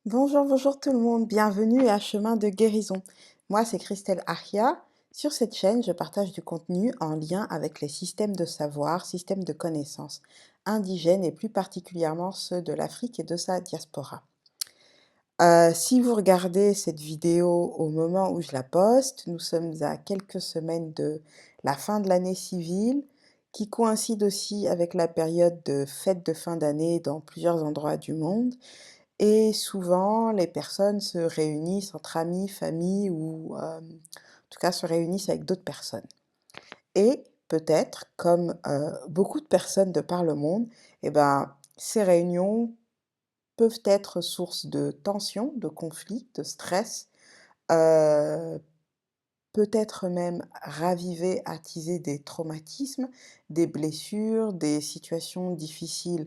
Bonjour, bonjour tout le monde, bienvenue à Chemin de guérison. Moi, c'est Christelle Achia. Sur cette chaîne, je partage du contenu en lien avec les systèmes de savoir, systèmes de connaissances indigènes et plus particulièrement ceux de l'Afrique et de sa diaspora. Si vous regardez cette vidéo au moment où je la poste, nous sommes à quelques semaines de la fin de l'année civile, qui coïncide aussi avec la période de fête de fin d'année dans plusieurs endroits du monde. Et souvent, les personnes se réunissent entre amis, famille ou, en tout cas se réunissent avec d'autres personnes. Et peut-être, comme, beaucoup de personnes de par le monde, et ben, ces réunions peuvent être source de tensions, de conflits, de stress, heu, peut-être même raviver, attiser des traumatismes, des blessures, des situations difficiles,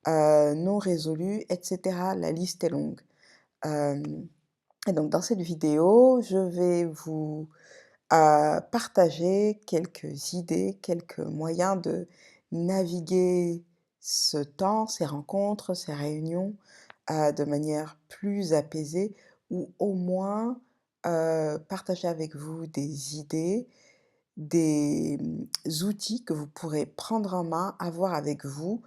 non résolues et cetera. La liste est longue. Hem Et donc dans cette vidéo, je vais vous, partager quelques idées, quelques moyens de naviguer ce temps, ces rencontres, ces réunions, de manière plus apaisée ou au moins, partager avec vous des idées, des, outils que vous pourrez prendre en main, avoir avec vous,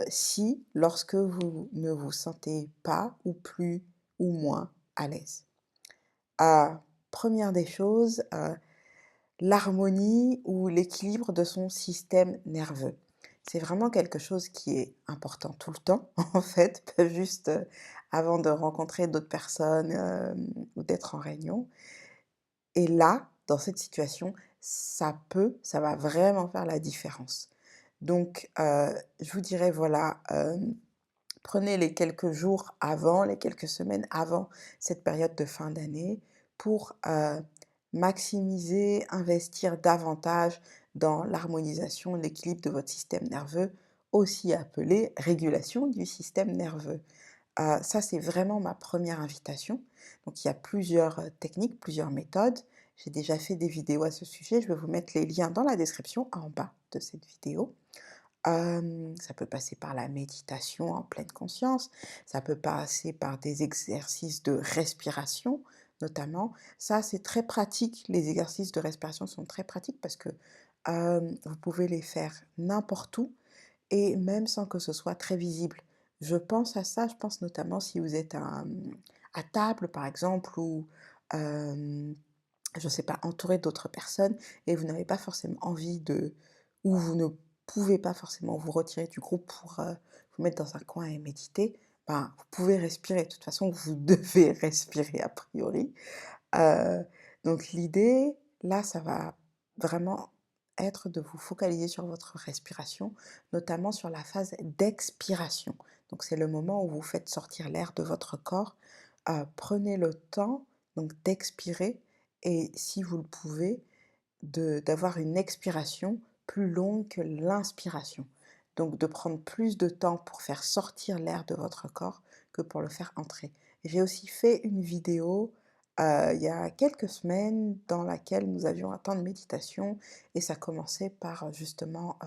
si, lorsque vous ne vous sentez pas ou plus ou moins à l'aise. Ah, 1 des choses, l'harmonie ou l'équilibre de son système nerveux. C'est vraiment quelque chose qui est important tout le temps, en fait, pas juste, avant de rencontrer d'autres personnes, ou d'être en réunion. Et là, dans cette situation, ça va vraiment faire la différence. Donc, je vous dirais, voilà, prenez les quelques jours avant, les quelques semaines avant cette période de fin d'année pour, maximiser, investir davantage dans l'harmonisation, l'équilibre de votre système nerveux, aussi appelé régulation du système nerveux. Ça, c'est vraiment ma première invitation. Donc il y a plusieurs, techniques, plusieurs méthodes. J'ai déjà fait des vidéos à ce sujet, je vais vous mettre les liens dans la description en bas de cette vidéo. Ça peut passer par la méditation en pleine conscience, ça peut passer par des exercices de respiration notamment. Ça, c'est très pratique, les exercices de respiration sont très pratiques parce que, vous pouvez les faire n'importe où et même sans que ce soit très visible. Je pense à ça, je pense notamment si vous êtes à table par exemple ou, hem, je ne sais pas, entouré d'autres personnes et vous n'avez pas forcément envie de ou vous ne pouvez pas forcément vous retirer du groupe pour, vous mettre dans un coin et méditer, ben, vous pouvez respirer. De toute façon, vous devez respirer a priori. Heu, donc l'idée, là, ça va vraiment être de vous focaliser sur votre respiration, notamment sur la phase d'expiration. Donc c'est le moment où vous faites sortir l'air de votre corps. Prenez le temps donc d'expirer et si vous le pouvez, d'avoir une expiration plus longue que l'inspiration. Donc de prendre plus de temps pour faire sortir l'air de votre corps que pour le faire entrer. J'ai aussi fait une vidéo, il y a quelques semaines dans laquelle nous avions un temps de méditation et ça commençait par, justement,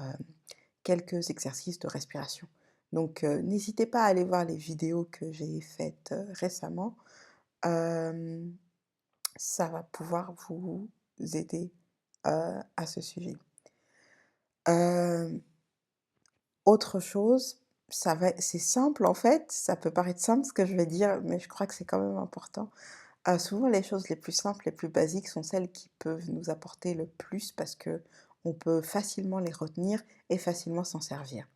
quelques exercices de respiration. Donc n'hésitez pas à aller voir les vidéos que j'ai faites, récemment. Hem, Ça va pouvoir vous aider, à ce sujet. Hem, Autre chose, c'est simple en fait, ça peut paraître simple ce que je vais dire, mais je crois que c'est quand même important. Souvent les choses les plus simples, les plus basiques sont celles qui peuvent nous apporter le plus parce que on peut facilement les retenir et facilement s'en servir.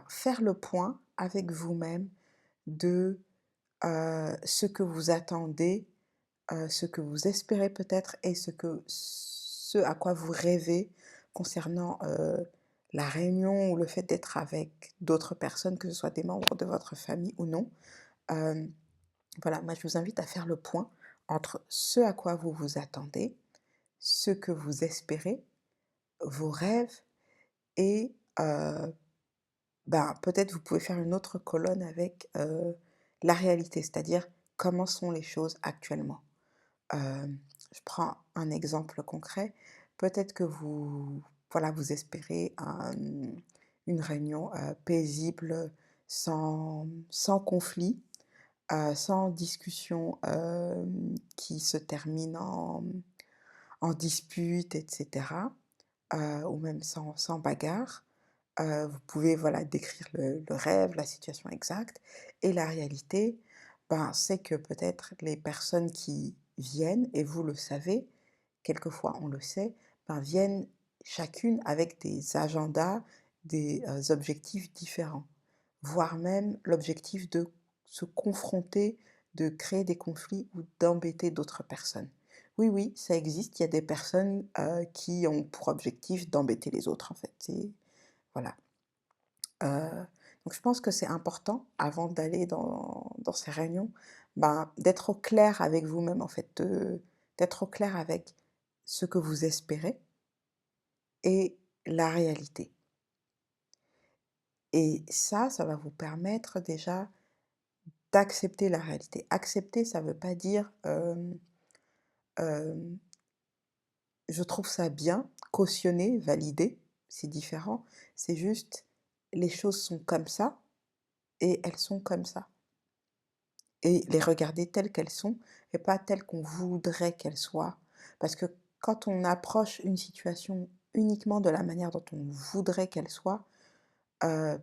Faire le point avec vous-même de, ce que vous attendez, ce que vous espérez peut-être et ce à quoi vous rêvez concernant, la réunion ou le fait d'être avec d'autres personnes, que ce soit des membres de votre famille ou non. Hem, voilà, moi je vous invite à faire le point entre ce à quoi vous vous attendez, ce que vous espérez, vos rêves et peut-être vous pouvez faire une autre colonne avec, la réalité, c'est-à-dire comment sont les choses actuellement. Je prends un exemple concret. Peut-être que vous voilà, vous espérez une réunion, paisible, sans conflit. sans discussion, qui se termine en dispute et cetera, ou même sans bagarre. Vous pouvez, voilà, décrire le rêve, la situation exacte et la réalité, ben, c'est que peut-être les personnes qui viennent et vous le savez, quelquefois on le sait, ben, viennent chacune avec des agendas, des, objectifs différents. Voire même l'objectif de se confronter, de créer des conflits ou d'embêter d'autres personnes. Oui, oui, ça existe, il y a des personnes, qui ont pour objectif d'embêter les autres en fait, c'est voilà. Heu, donc je pense que c'est important avant d'aller dans ces réunions, ben, d'être au clair avec vous-même en fait, d'être au clair avec ce que vous espérez et la réalité. Et ça va vous permettre déjà d'accepter la réalité. Accepter, ça veut pas dire, hem, je trouve ça bien, cautionner, valider, c'est différent. C'est juste, les choses sont comme ça et elles sont comme ça. Et les regarder telles qu'elles sont et pas telles qu'on voudrait qu'elles soient. Parce que quand on approche une situation uniquement de la manière dont on voudrait qu'elle soit, heu,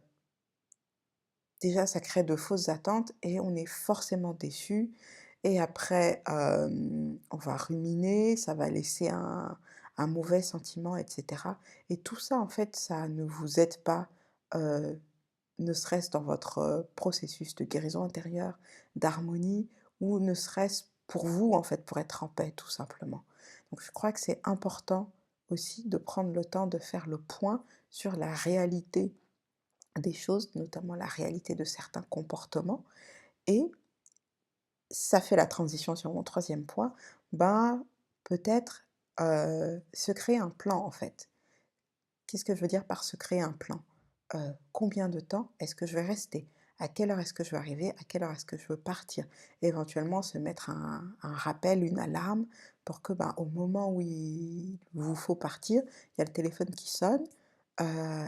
déjà ça crée de fausses attentes et on est forcément déçu et après, on va ruminer, ça va laisser un mauvais sentiment et cetera et tout ça en fait, ça ne vous aide pas, heu ne serait-ce dans votre, processus de guérison intérieure, d'harmonie ou ne serait-ce pour vous, en fait, pour être en paix, tout simplement. Donc je crois que c'est important aussi de prendre le temps de faire le point sur la réalité des choses, notamment la réalité de certains comportements et ça fait la transition sur mon troisième point, ben, peut-être, se créer un plan, en fait. Qu'est-ce que je veux dire par se créer un plan? Combien de temps est-ce que je vais rester? À quelle heure est-ce que je vais arriver? À quelle heure est-ce que je veux partir? Éventuellement se mettre un rappel, une alarme pour que, ben, au moment où il vous faut partir, il y a le téléphone qui sonne,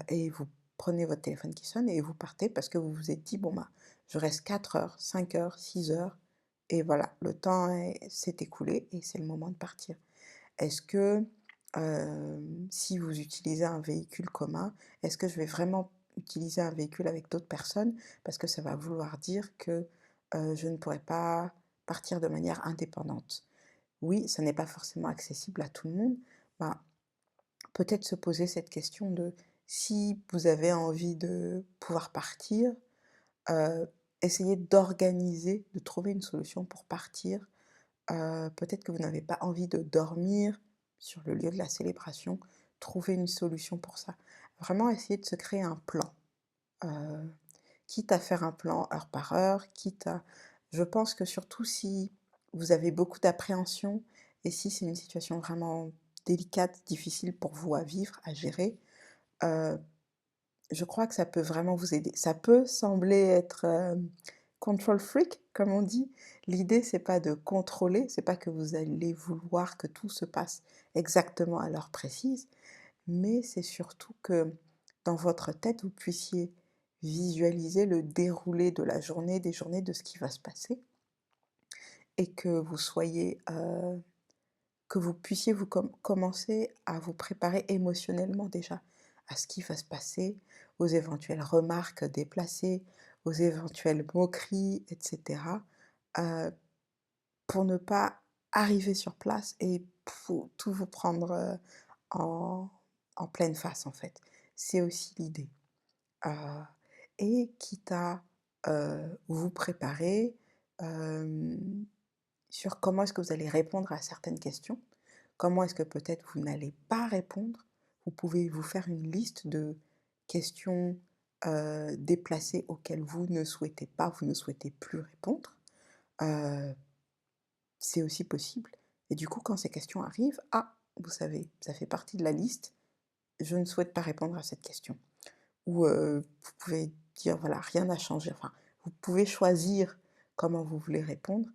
et vous prenez votre téléphone qui sonne et vous partez parce que vous vous êtes dit: «Bon, ben, je reste 4 heures, 5 heures, 6 heures» et voilà, le temps s'est écoulé et c'est le moment de partir. Est-ce que, si vous utilisez un véhicule commun, est-ce que je vais vraiment utiliser un véhicule avec d'autres personnes? Parce que ça va vouloir dire que, je ne pourrai pas partir de manière indépendante. Oui, ça n'est pas forcément accessible à tout le monde. Ben, peut-être se poser cette question de si vous avez envie de pouvoir partir, heu, essayer d'organiser, de trouver une solution pour partir. Peut-être que vous n'avez pas envie de dormir sur le lieu de la célébration, trouver une solution pour ça. Vraiment essayer de se créer un plan, heu, quitte à faire un plan heure par heure, quitte à je pense que surtout si vous avez beaucoup d'appréhension et si c'est une situation vraiment délicate, difficile pour vous à vivre, à gérer, heu je crois que ça peut vraiment vous aider. Ça peut sembler être, control freak comme on dit. L'idée c'est pas de contrôler, c'est pas que vous allez vouloir que tout se passe exactement à l'heure précise, mais c'est surtout que dans votre tête, vous puissiez visualiser le déroulé de la journée, des journées, de ce qui va se passer et que vous soyez, que vous puissiez vous commencer à vous préparer émotionnellement déjà à ce qui va se passer, aux éventuelles remarques déplacées, aux éventuelles moqueries et cetera, heu, pour ne pas arriver sur place et pou tout vous prendre, en pleine face, en fait. C'est aussi l'idée, heu et quitte à, vous préparer, hem sur comment est-ce que vous allez répondre à certaines questions, comment est-ce que peut-être vous n'allez pas répondre. Vous pouvez vous faire une liste de questions, déplacées auxquelles vous ne souhaitez pas, vous ne souhaitez plus répondre. Heu, c'est aussi possible et du coup, quand ces questions arrivent, ah, vous savez, ça fait partie de la liste, je ne souhaite pas répondre à cette question. Ou, vous pouvez dire: «Voilà, rien n'a changé». Enfin, vous pouvez choisir comment vous voulez répondre.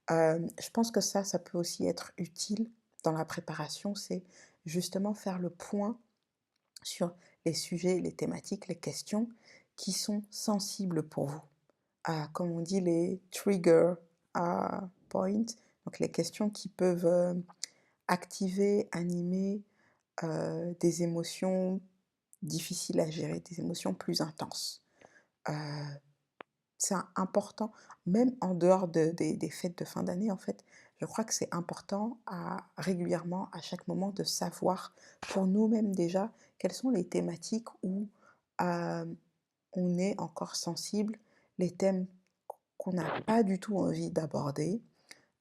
Je pense que ça peut aussi être utile dans la préparation, c'est justement faire le point sur les sujets, les thématiques, les questions qui sont sensibles pour vous. comme on dit, les trigger points, donc les questions qui peuvent activer, animer des émotions difficiles à gérer, des émotions plus intenses. Heu, c'est important, même en dehors des fêtes de fin d'année, en fait, je crois que c'est important régulièrement, à chaque moment, de savoir, pour nous-mêmes déjà, quelles sont les thématiques où on est encore sensible, les thèmes qu'on n'a pas du tout envie d'aborder.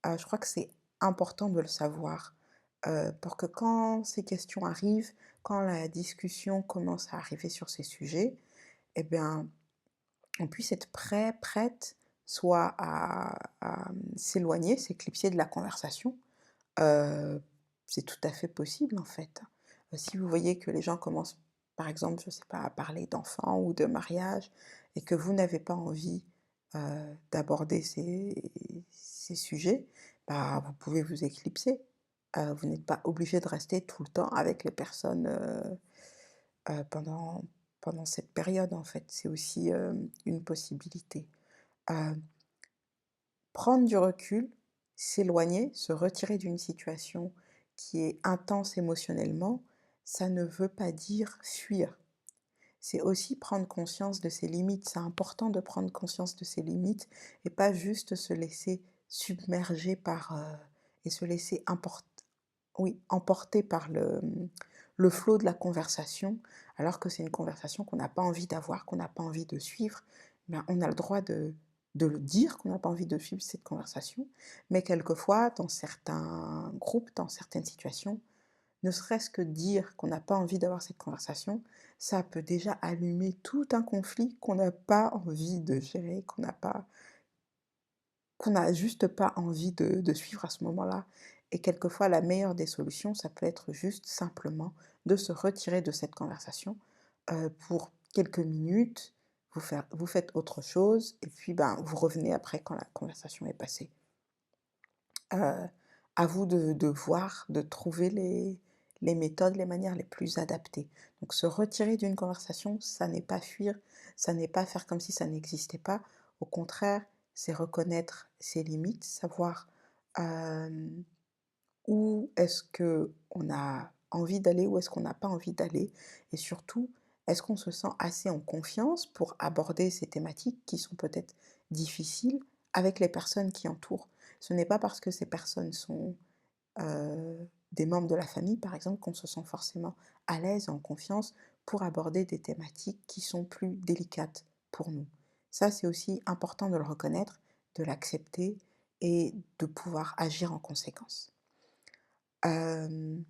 Je crois que c'est important de le savoir, pour que quand ces questions arrivent, quand la discussion commence à arriver sur ces sujets, eh bien, on puisse être prêt, prête, soit s'éloigner, s'éclipser de la conversation. Heu, c'est tout à fait possible, en fait. Si vous voyez que les gens commencent, par exemple, je ne sais pas, à parler d'enfants ou de mariage et que vous n'avez pas envie, d'aborder ces sujets, bah, vous pouvez vous éclipser. Vous n'êtes pas obligé de rester tout le temps avec les personnes, pendant cette période, en fait. C'est aussi, une possibilité. Heu Prendre du recul, s'éloigner, se retirer d'une situation qui est intense émotionnellement, ça ne veut pas dire fuir. C'est aussi prendre conscience de ses limites. C'est important de prendre conscience de ses limites et pas juste se laisser submerger et se laisser emporter par le flot de la conversation, alors que c'est une conversation qu'on n'a pas envie d'avoir, qu'on n'a pas envie de suivre. Ben, on a le droit de le dire qu'on n'a pas envie de suivre cette conversation, mais quelquefois, dans certains groupes, dans certaines situations, ne serait-ce que dire qu'on n'a pas envie d'avoir cette conversation, ça peut déjà allumer tout un conflit qu'on n'a pas envie de gérer, qu'on n'a juste pas envie de suivre à ce moment-là. Et quelquefois, la meilleure des solutions, ça peut être juste simplement de se retirer de cette conversation, pour quelques minutes, vous faites autre chose et puis, ben, vous revenez après quand la conversation est passée. Heu, à vous de voir, de trouver les méthodes, les manières les plus adaptées. Donc se retirer d'une conversation, ça n'est pas fuir, ça n'est pas faire comme si ça n'existait pas. Au contraire, c'est reconnaître ses limites, savoir, hem, où est-ce qu'on a envie d'aller, où est-ce qu'on n'a pas envie d'aller et surtout, est-ce qu'on se sent assez en confiance pour aborder ces thématiques qui sont peut-être difficiles avec les personnes qui entourent? Ce n'est pas parce que ces personnes sont, des membres de la famille, par exemple, qu'on se sent forcément à l'aise, en confiance pour aborder des thématiques qui sont plus délicates pour nous. Ça, c'est aussi important de le reconnaître, de l'accepter et de pouvoir agir en conséquence. Hem,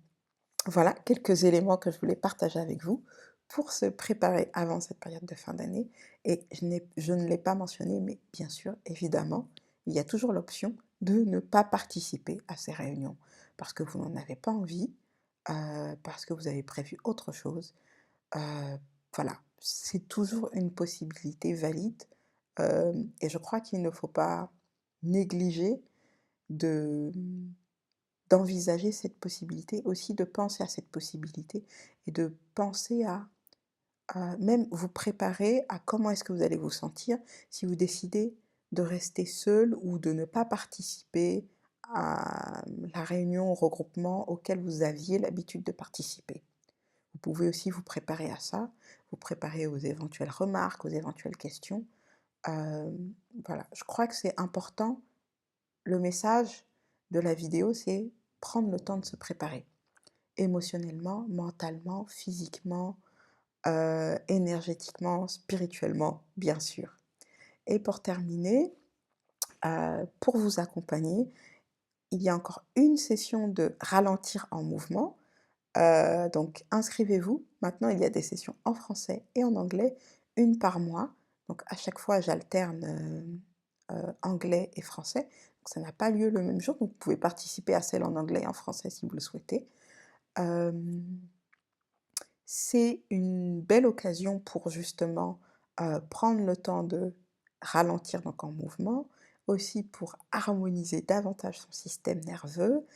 voilà quelques éléments que je voulais partager avec vous pour se préparer avant cette période de fin d'année et je ne l'ai pas mentionné, mais bien sûr, évidemment, il y a toujours l'option de ne pas participer à ces réunions parce que vous n'en avez pas envie, parce que vous avez prévu autre chose. Voilà, c'est toujours une possibilité valide, et je crois qu'il ne faut pas négliger de d'envisager cette possibilité, aussi de penser à cette possibilité et de penser à même vous préparer à comment est-ce que vous allez vous sentir si vous décidez de rester seul ou de ne pas participer à la réunion, au regroupement auquel vous aviez l'habitude de participer. Vous pouvez aussi vous préparer à ça, vous préparer aux éventuelles remarques, aux éventuelles questions. Voilà, je crois que c'est important. Le message de la vidéo, c'est prendre le temps de se préparer, émotionnellement, mentalement, physiquement, énergétiquement, spirituellement, bien sûr. Et pour terminer, pour vous accompagner, il y a encore une session de ralentir en mouvement, donc inscrivez-vous. Maintenant, il y a des sessions en français et en anglais, une par mois. Donc à chaque fois, j'alterne, anglais et français. Donc ça n'a pas lieu le même jour, donc vous pouvez participer à celle en anglais et en français si vous le souhaitez. Hem, c'est une belle occasion pour justement, prendre le temps de ralentir, donc en mouvement, aussi pour harmoniser davantage son système nerveux,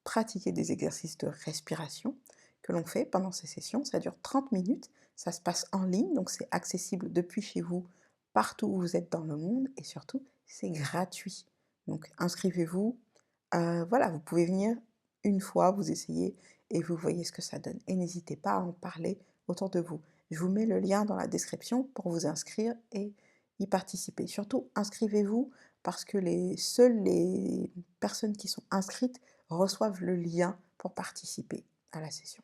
pratiquer des exercices de respiration que l'on fait pendant ces sessions. Ça dure 30 minutes, ça se passe en ligne, donc c'est accessible depuis chez vous partout où vous êtes dans le monde et surtout, c'est gratuit. Donc inscrivez-vous, voilà, vous pouvez venir une fois, vous essayez et vous voyez ce que ça donne et n'hésitez pas à en parler autour de vous. Je vous mets le lien dans la description pour vous inscrire et y participer. Surtout, inscrivez-vous parce que seules les personnes qui sont inscrites reçoivent le lien pour participer à la session.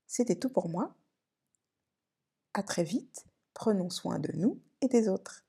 C'était tout pour moi. À très vite. Prenons soin de nous et des autres.